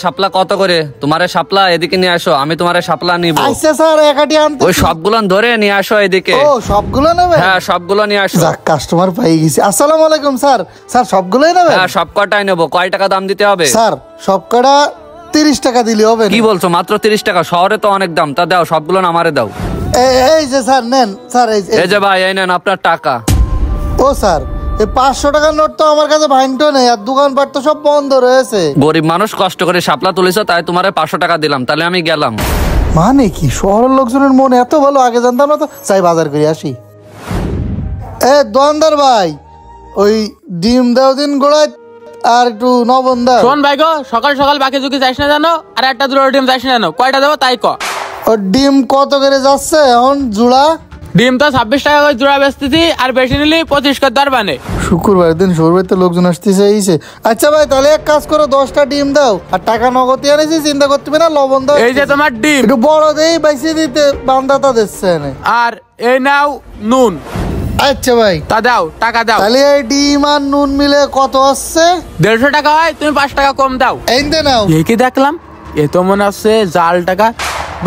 শাপলা কত করে? তোমারে শাপলা এদিকে নিয়ে আসো, আমি তোমারে শাপলা নিব। আচ্ছা স্যার, একাটি আনতে ওই সবগুলো ধরে নিয়ে আসো এদিকে। ও সবগুলো নেবে? হ্যাঁ সবগুলো নিয়ে আসো। যাক, কাস্টমার পাই গেছি। আসসালামু আলাইকুম স্যার। স্যার সবগুলোই নেবে? হ্যাঁ সব কটাই নেবো। কয় টাকা দাম দিতে হবে? স্যার সবকটা 30 টাকা দিলে হবে। কি বলছো? মাত্র 30 টাকা? শহরে তো অনেক দাম। তা দাও, সবগুলো আমারে দাও। এই যে স্যার নেন স্যার। এই যে ভাই, এই নেন আপনার টাকা। ও স্যার, এই 500 টাকার নোট তো আমার কাছে ভাইন্টো নেই, আর দোকানপাট তো সব বন্ধ রয়েছে। গরিব মানুষ কষ্ট করে শাপলা তুলেছ, তাই তোমারে 500 টাকা দিলাম। তাহলে আমি গেলাম। মানে কি, শহরের লোকজনের মন এত ভালো? আগে জানতাম না তো। চাই বাজার করে আসি। দোকানদার ভাই, ওই ডিম দাও দিন গোড়ায়, আর একটু নবন দাও। শোন ভাই গো, সকাল সকাল বাকি ঝুঁকি যাইস না জানো, আর একটা দুটো ডিম যাইস না জানো। কয়টা দেবো তাই ক। ও ডিম কত করে যাচ্ছে এখন জোড়া? ডিম তো 26 টাকা করে জোড়া বেচতেছি, আর বেশি নিলি 25 করে দর বানে। শুক্রবার দিন শহরের লোকজন আসতেছে এইছে। আচ্ছা ভাই, তাহলে এক কাজ করো, 10টা ডিম দাও, আর টাকা নগদ আনেছি, চিন্তা করতে হবে না। লবণ দাও। এই যে তোমার ডিম, একটু বড় দেই, বাইসে দিতে বান্দাটা দিচ্ছে না। আর এই নাও নুন। আচ্ছা ভাই, তা দাও, টাকা দাও। তাহলে এই ডিম আর নুন মিলে কত আসছে? 150 টাকা হয়, তুমি 5 টাকা কম দাও। এইতে নাও। এ কি দেখলাম, এ তো মনে হচ্ছে জাল টাকা।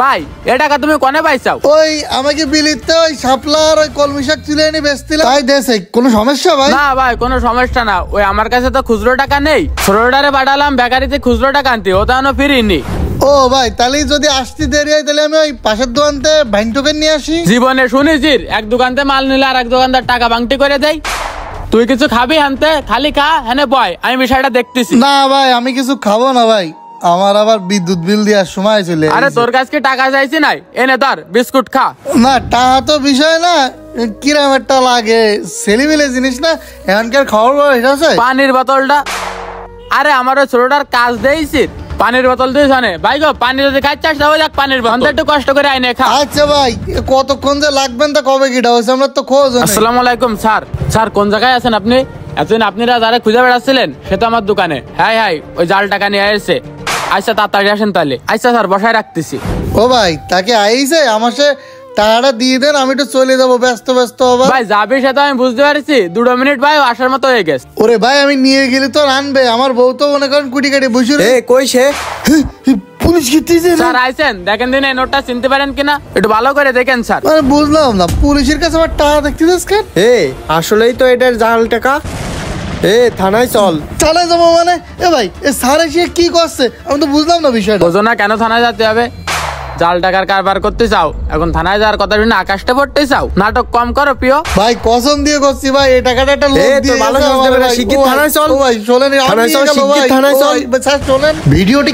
ভাই এ টাকা তুমি কোনে পাইছাও? ওই আমাকে বিলিতে ওই শাপলা আর ওই কলমি শাক তুলে এনে বেচতিলাম, তাই দেশে কোনো সমস্যা ভাই? না ভাই, কোনো সমস্যা না। ওই আমার কাছে তো খুচরো টাকা নেই, ছোটটারে পাঠালাম বেকারিতে খুচরো টাকা আনতে, ও তো এখনো ফিরিনি। ও ভাই, তাহলে যদি আসতে দেরি হয়, তাহলে আমি ওই পাশের দোকানতে ভাইন্টোকে নিয়ে আসি। জীবনে শুনেছিস এক দোকানতে মাল নিলে আর এক দোকানদার টাকা বাংটি করে দেয়? তুই কিছু খাবি হানতে? খালি খা, হ্যাঁ বয়, আমি বিষয়টা দেখতেছি। না ভাই, আমি কিছু খাবো না ভাই, আমার আবার বিদ্যুৎ বিল দেওয়ার সময় চলে আরে এসেছে। তোর কাছে কি টাকা চাইছি নাই? এনে ধর বিস্কুট খা। না, টাকা তো বিষয় না, কিরাম একটা লাগে, ছেলেমিলে জিনিস না, এখানকার খবর এটা আছে। পানির বোতলটা, আরে আমার ওই ছোটটার কাজ দিয়েছি, পানির বোতল দিয়েছ নে ভাই গো। পানি যদি খাইছাস তাহলে যাক, পানির বোতল একটু কষ্ট করে আইনে খা। আচ্ছা ভাই, কতক্ষণ যে লাগবেন তা কবে কিটা হয়েছে আমরা তো খোঁজ নেই। আসসালামু আলাইকুম স্যার। স্যার কোন জায়গায় আছেন আপনি? এতদিন আপনারা যারা খুঁজে বেড়াচ্ছিলেন সে তো আমার দোকানে। হ্যাঁ হ্যাঁ, ওই জাল টাকা নিয়ে এসেছে। আচ্ছা তাড়াতাড়ি আসেন তাহলে। আচ্ছা স্যার, বসায় রাখতেছি। ও ভাই, তাকে আইছে আমার সে টাকাটা দিয়ে দেন, আমি একটু চলে যাবো, ব্যস্ত ব্যস্ত আবার। ভাই যাবি সে তো আমি বুঝতে পারছি, 2 মিনিট ভাই আসার মতো হয়ে গেছে। ওরে ভাই, আমি নিয়ে গেলে তো আনবে, আমার বউ তো মনে করেন কুটি কাটি বসে কই সে? পুলিশ খেতেছে না। স্যার আইছেন, দেখেন দিন এই নোটটা চিনতে পারেন কিনা, একটু ভালো করে দেখেন স্যার। মানে বুঝলাম না, পুলিশের কাছে আবার টাকা দেখতেছিস কেন? আসলেই তো এটার জাল টাকা। থানায় চল। চালাই যাবো মানে? এ ভাই, এ স্যার এসে কি করছে আমি তো বুঝলাম না বিষয়টা। বোঝো না কেন থানায় যেতে হবে? জাল টাকার কারবার করতে চাও, এখন থানায় যাওয়ার কথা শুনে আকাশটা পড়তে চাও? নাটক কম করো প্রিয় ভাই কসম দিয়ে করছি ভাই, এই টাকাটা একটা লোক তোর দিয়ে ভালো গেছে সাজতে আমার পারে, ভাই। শিগগির ও ভাই, থানায় চল। ও ভাই চলেন, থানায় চল, শিগগির থানায় চল। স্যার চলেন। ভিডিওটি